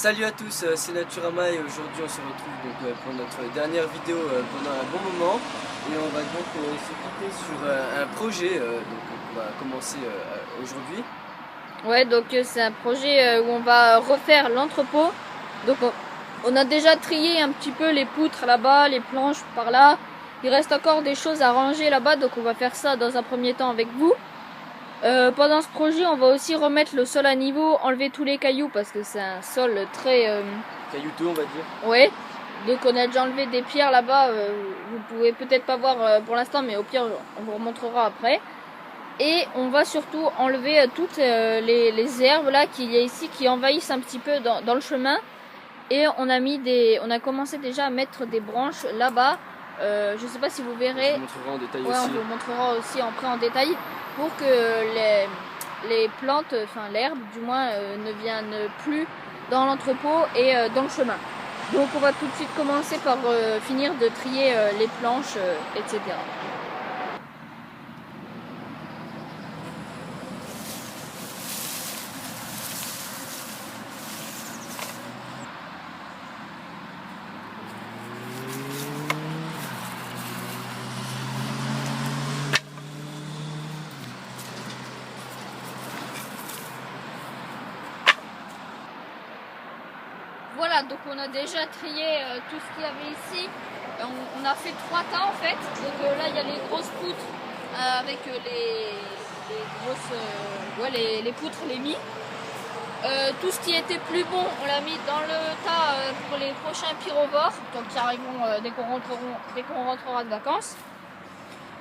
Salut à tous, c'est Naturama et aujourd'hui on se retrouve donc, pour notre dernière vidéo pendant un bon moment et on va donc s'écouter sur un projet qu'on va commencer aujourd'hui. Ouais, donc c'est un projet où on va refaire l'entrepôt. Donc on a déjà trié un petit peu les poutres là-bas, les planches par là. Il reste encore des choses à ranger là-bas, donc on va faire ça dans un premier temps avec vous. Pendant ce projet, on va aussi remettre le sol à niveau, enlever tous les cailloux parce que c'est un sol très... Caillouteux on va dire. Ouais, donc on a déjà enlevé des pierres là-bas, vous pouvez peut-être pas voir pour l'instant, mais au pire on vous remontrera après. Et on va surtout enlever toutes les herbes là qu'il y a ici qui envahissent un petit peu dans le chemin. Et on a commencé déjà à mettre des branches là-bas. Je sais pas si vous verrez. On vous montrera en détail ouais, aussi. on vous montrera aussi après en détail pour que les plantes, enfin l'herbe du moins, ne viennent plus dans l'entrepôt et dans le chemin. Donc on va tout de suite commencer par finir de trier les planches, etc. Voilà, donc on a déjà trié tout ce qu'il y avait ici. On a fait 3 tas en fait. Donc là il y a les grosses poutres avec les grosses, les poutres, les mis. Tout ce qui était plus bon, on l'a mis dans le tas pour les prochains pyrovores, donc qui arriveront dès qu'on rentrera de vacances.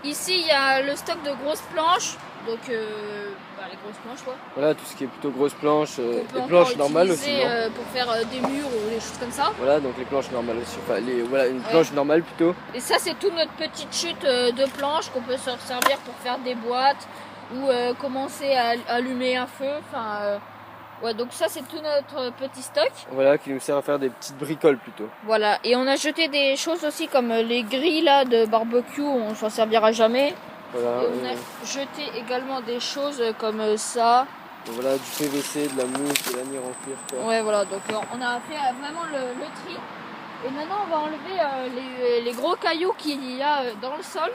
Ici il y a le stock de grosses planches, donc les grosses planches quoi. Voilà, tout ce qui est plutôt grosses planches, les planches normales aussi. Pour faire des murs ou des choses comme ça. Voilà, donc les planches normales aussi, enfin voilà, une planche normale plutôt. Et ça c'est toute notre petite chute de planches qu'on peut se servir pour faire des boîtes ou commencer à allumer un feu, enfin... Ouais, donc ça c'est tout notre petit stock. Voilà, qui nous sert à faire des petites bricoles plutôt. Voilà, et on a jeté des choses aussi comme les grilles là de barbecue, on s'en servira jamais. Voilà, et on a jeté également des choses comme ça. Voilà, du PVC, de la mousse, de l'annure en cuir. Quoi. Ouais, voilà, donc on a fait vraiment le tri. Et maintenant on va enlever les gros cailloux qu'il y a dans le sol.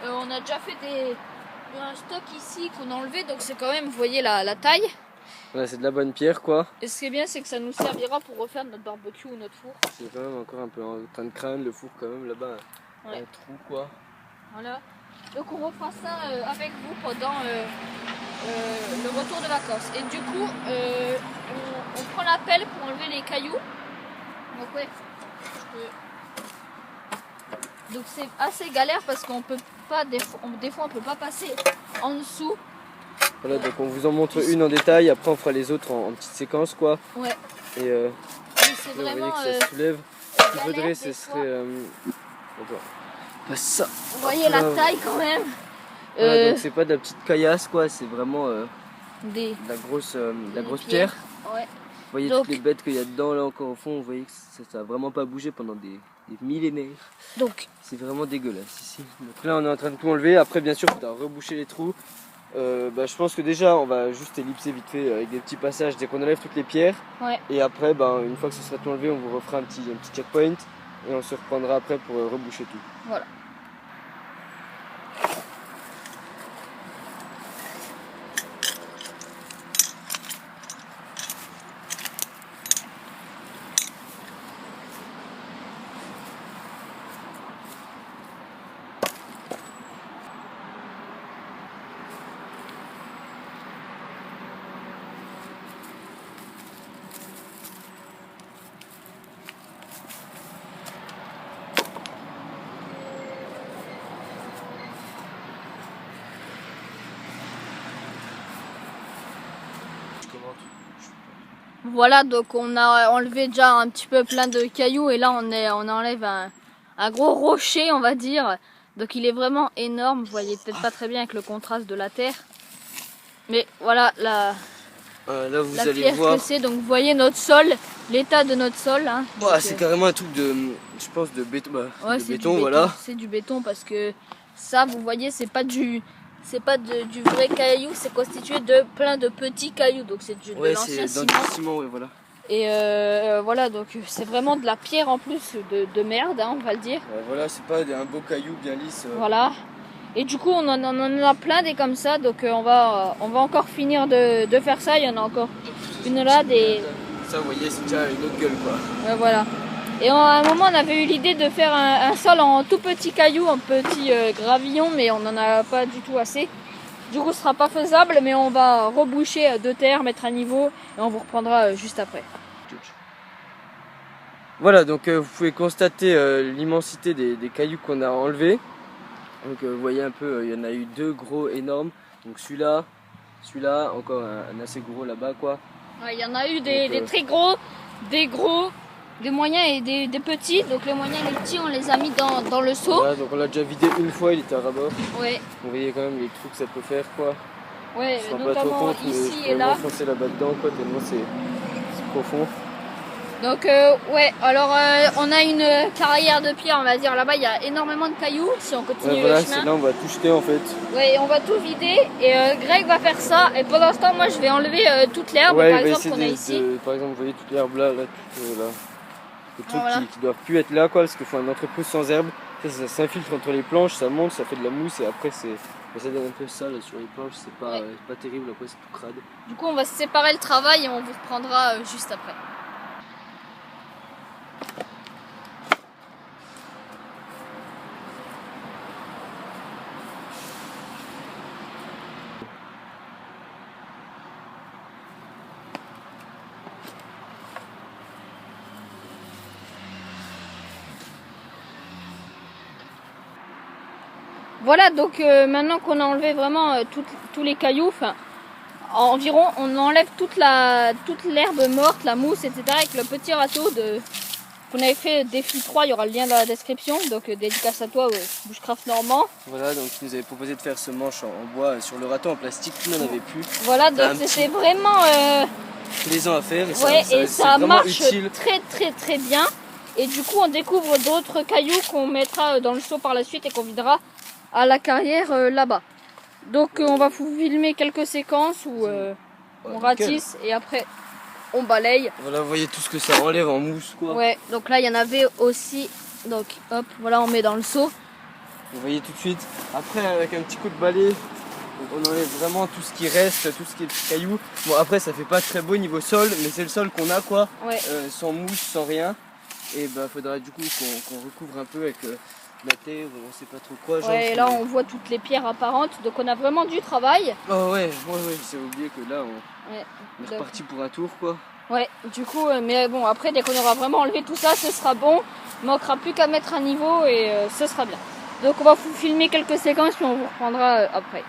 On a déjà fait un stock ici qu'on a enlevé, donc c'est quand même, vous voyez la taille. Voilà, c'est de la bonne pierre quoi. Et ce qui est bien, c'est que ça nous servira pour refaire notre barbecue ou notre four. C'est quand même encore un peu en train de craindre le four quand même là-bas. Ouais. Un trou quoi. Voilà. Donc on refera ça avec vous pendant le retour de vacances. Et du coup, on prend la pelle pour enlever les cailloux. Donc ouais. Donc c'est assez galère parce qu'on peut pas, des fois on peut pas passer en dessous. Voilà, donc on vous en montre une en détail, après on fera les autres en petite séquence quoi. Ouais. Et c'est là, vraiment, vous voyez que ça se soulève. Ce qu'il galère, faudrait, ce serait... ça. Vous voyez la taille quand même. Voilà, donc c'est pas de la petite caillasse quoi, c'est vraiment de la grosse pierre. Ouais. Vous voyez donc, toutes les bêtes qu'il y a dedans là encore au fond, vous voyez que ça a vraiment pas bougé pendant des millénaires. Donc c'est vraiment dégueulasse ici. Donc là on est en train de tout enlever, après bien sûr il faudra reboucher les trous. Je pense que déjà on va juste ellipser vite fait avec des petits passages dès qu'on enlève toutes les pierres. Ouais. Et après une fois que ce sera tout enlevé on vous refera un petit checkpoint et on se reprendra après pour reboucher tout. Voilà. Voilà, donc on a enlevé déjà un petit peu plein de cailloux et là on enlève un gros rocher, on va dire. Donc il est vraiment énorme, vous voyez peut-être pas très bien avec le contraste de la terre. Mais voilà là vous allez pierre voir. Que c'est. Donc vous voyez notre sol, l'état de notre sol. Hein. C'est carrément un truc de, je pense, de béton. Ouais, de béton, voilà. C'est du béton parce que ça, vous voyez, c'est pas du vrai caillou, c'est constitué de plein de petits cailloux. Donc c'est de l'ancien ciment. Ouais, voilà. Et voilà, donc c'est vraiment de la pierre en plus de merde, hein, on va le dire. Voilà, c'est pas un beau caillou bien lisse. Voilà. Et du coup, on en a plein des comme ça, donc on va encore finir de faire ça. Il y en a encore une là, Ça, vous voyez, c'est déjà une autre gueule, quoi. voilà. Et à un moment, on avait eu l'idée de faire un sol en tout petit caillou, en petit gravillon, mais on n'en a pas du tout assez. Du coup, ce sera pas faisable, mais on va reboucher de terre, mettre à niveau, et on vous reprendra juste après. Voilà, donc vous pouvez constater l'immensité des cailloux qu'on a enlevés. Donc vous voyez un peu, il y en a eu 2 gros énormes. Donc celui-là, encore un assez gros là-bas, quoi. Ouais, il y en a eu des très gros, des gros, des moyens et des petits. Donc les moyens et les petits, on les a mis dans le seau. Voilà, donc on l'a déjà vidé une fois, il était à ras-bord. Ouais. Vous voyez quand même les trucs que ça peut faire, quoi. Ouais, je ne pas trop notamment compte, ici mais et là. Foncer là-bas dedans, quoi, tellement c'est profond. Donc ouais, alors on a une carrière de pierre, on va dire. Là-bas, il y a énormément de cailloux si on continue voilà, le chemin. là on va tout jeter en fait. Ouais, on va tout vider et Greg va faire ça. Et pendant ce temps, moi je vais enlever toute l'herbe, par exemple, qu'on a ici. Par exemple, vous voyez toute l'herbe là, là. Les trucs voilà. qui doivent plus être là, quoi, parce qu'il faut un entrepôt sans herbe. Ça s'infiltre entre les planches, ça monte, ça fait de la mousse et après ça donne un peu ça là, sur les planches, c'est pas terrible, après c'est tout crade. Du coup, on va séparer le travail et on vous reprendra juste après. Voilà, donc maintenant qu'on a enlevé vraiment tous les cailloux, environ, on enlève toute l'herbe morte, la mousse, etc. avec le petit râteau qu'on avait fait défi 3, il y aura le lien dans la description, donc dédicace à toi, Bushcraft Normand. Voilà, donc tu nous avais proposé de faire ce manche en bois sur le râteau en plastique, tu n'en avais plus. Voilà, donc c'était vraiment plaisant à faire et ça marche utile. très bien. Et du coup, on découvre d'autres cailloux qu'on mettra dans le seau par la suite et qu'on videra à la carrière là-bas. Donc on va vous filmer quelques séquences où on ratisse et après on balaye. Voilà, vous voyez tout ce que ça enlève en mousse, quoi. Ouais, donc là il y en avait aussi. Donc hop, voilà, on met dans le seau. Vous voyez tout de suite. Après, avec un petit coup de balai, on enlève vraiment tout ce qui reste, tout ce qui est cailloux. Bon, après ça fait pas très beau niveau sol, mais c'est le sol qu'on a, quoi. Ouais. Sans mousse, sans rien. Et bah faudra du coup qu'on recouvre un peu avec la terre, on sait pas trop quoi. Genre, ouais, et là on voit toutes les pierres apparentes, donc on a vraiment du travail. Oh ouais, j'ai oublié que là on est reparti pour un tour, quoi. Ouais, du coup, mais bon, après dès qu'on aura vraiment enlevé tout ça, ce sera bon. Il manquera plus qu'à mettre un niveau et ce sera bien. Donc on va vous filmer quelques séquences puis on vous reprendra après.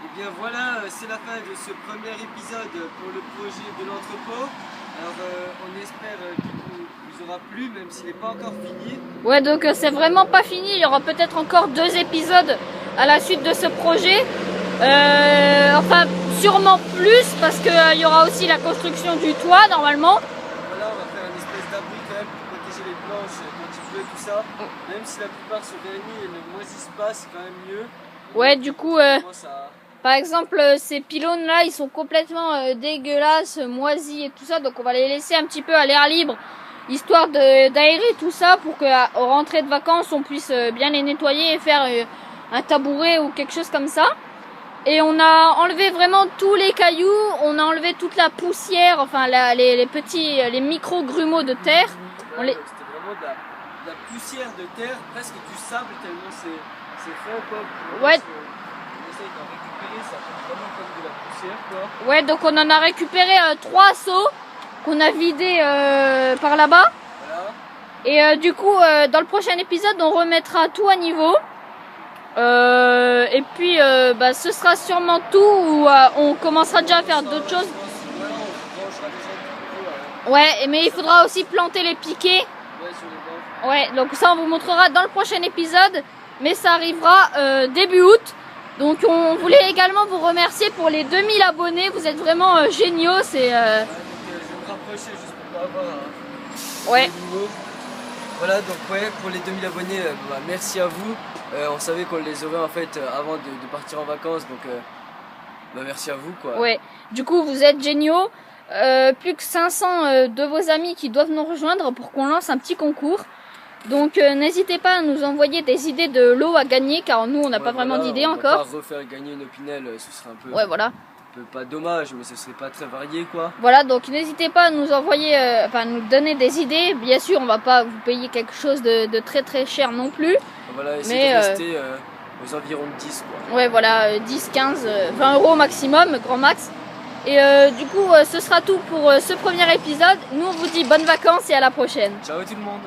Et bien voilà, c'est la fin de ce premier épisode pour le projet de l'entrepôt. Alors on espère qu'il vous aura plu, même s'il n'est pas encore fini. Ouais, donc c'est vraiment pas fini, il y aura peut-être encore 2 épisodes à la suite de ce projet. Enfin, sûrement plus, parce qu'il y aura aussi la construction du toit normalement. Voilà, on va faire une espèce d'abri quand même pour protéger les planches quand il pleut, tout ça. Même si la plupart sont vernis et ne moisissent pas, c'est quand même mieux. Ouais, du coup, par exemple, ces pylônes là, ils sont complètement dégueulasses, moisis et tout ça, donc on va les laisser un petit peu à l'air libre, histoire d'aérer tout ça pour qu'à rentrée de vacances, on puisse bien les nettoyer et faire un tabouret ou quelque chose comme ça. Et on a enlevé vraiment tous les cailloux, on a enlevé toute la poussière, enfin les micro grumeaux de terre. Voilà, c'était vraiment de la poussière de terre, presque du sable tellement c'est fin, quoi. Ouais. On essaye d'en récupérer, ça fait vraiment comme de la poussière, quoi. Ouais, donc on en a récupéré 3 seaux qu'on a vidés par là-bas. Voilà. Et du coup, dans le prochain épisode, on remettra tout à niveau. Et puis, ce sera sûrement tout où on commencera déjà à faire d'autres choses. Ouais, mais il faudra aussi planter les piquets. Ouais, donc ça on vous montrera dans le prochain épisode. Mais ça arrivera début août. Donc on voulait également vous remercier pour les 2000 abonnés, vous êtes vraiment géniaux. C'est je vais me rapprocher juste pour pas avoir ouais. nouveau. Voilà, donc ouais, pour les 2000 abonnés, merci à vous. On savait qu'on les aurait en fait avant de partir en vacances, donc merci à vous quoi. Ouais, du coup vous êtes géniaux. Plus que 500 de vos amis qui doivent nous rejoindre pour qu'on lance un petit concours. Donc n'hésitez pas à nous envoyer des idées de lots à gagner, car nous on n'a pas vraiment d'idées encore. On va pas refaire gagner une Opinel, ce serait un peu, ouais, voilà. un peu pas dommage, mais ce serait pas très varié quoi. Voilà, donc n'hésitez pas à nous envoyer, nous donner des idées. Bien sûr, on va pas vous payer quelque chose de très très cher non plus. Voilà, essayez de rester aux environs de 10 quoi. Ouais, voilà, 10, 15, 20 euros maximum, grand max. Et du coup, ce sera tout pour ce premier épisode. Nous on vous dit bonnes vacances et à la prochaine. Ciao tout le monde.